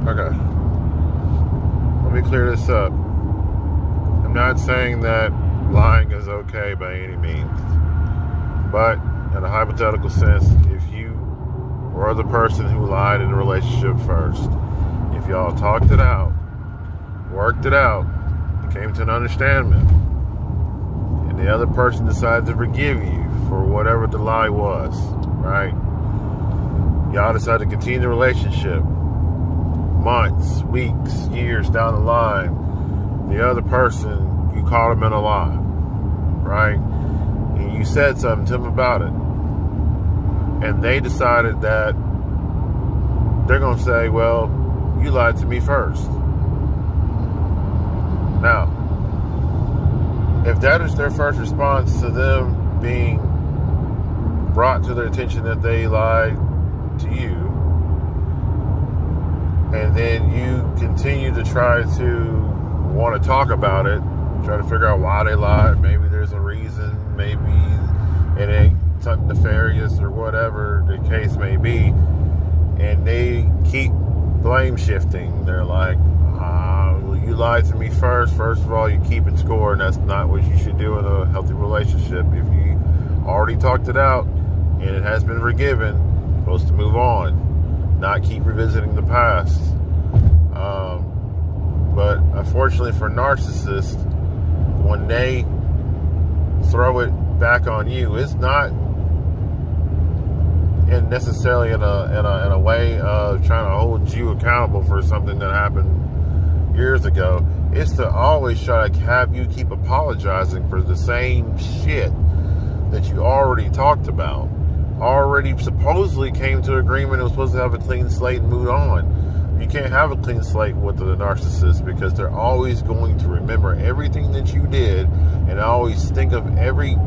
Okay. Let me clear this up. I'm not saying that lying is okay by any means. But in a hypothetical sense, if you were the person who lied in a relationship first, if y'all talked it out, worked it out, and came to an understanding, and the other person decided to forgive you for whatever the lie was, right? Y'all decided to continue the relationship. Months, weeks, years down the line, the other person, you caught them in a lie, right? And you said something to them about it. And they decided that they're going to say, well, you lied to me first. Now, if that is their first response to them being brought to their attention that they lied to you, and then you continue to try to want to talk about it, try to figure out why they lied, maybe there's a reason, maybe it ain't something nefarious or whatever the case may be, and they keep blame shifting. They're like, you lied to me first of all, you're keeping score, and that's not what you should do in a healthy relationship. If you already talked it out and it has been forgiven, you're supposed to move on, not keep revisiting the past. But unfortunately for narcissists, when they throw it back on you, it's not necessarily in a way of trying to hold you accountable for something that happened years ago. It's to always try to have you keep apologizing for the same shit that you already talked about, already supposedly came to agreement and was supposed to have a clean slate and move on. You can't have a clean slate with the narcissist because they're always going to remember everything that you did and always think of every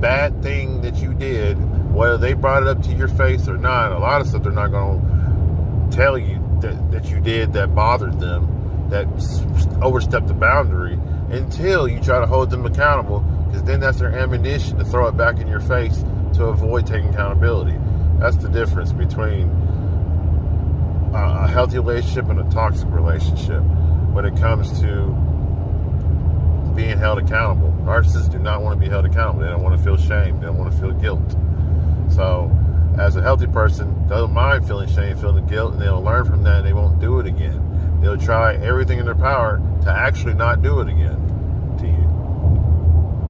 bad thing that you did, whether they brought it up to your face or not. A lot of stuff they're not going to tell you that you did that bothered them, that overstepped the boundary, until you try to hold them accountable, because then that's their ammunition to throw it back in your face to avoid taking accountability. That's the difference between a healthy relationship and a toxic relationship when it comes to being held accountable. Narcissists do not want to be held accountable. They don't want to feel shame. They don't want to feel guilt. So as a healthy person, they don't mind feeling shame, feeling guilt, and they'll learn from that and they won't do it again. They'll try everything in their power to actually not do it again.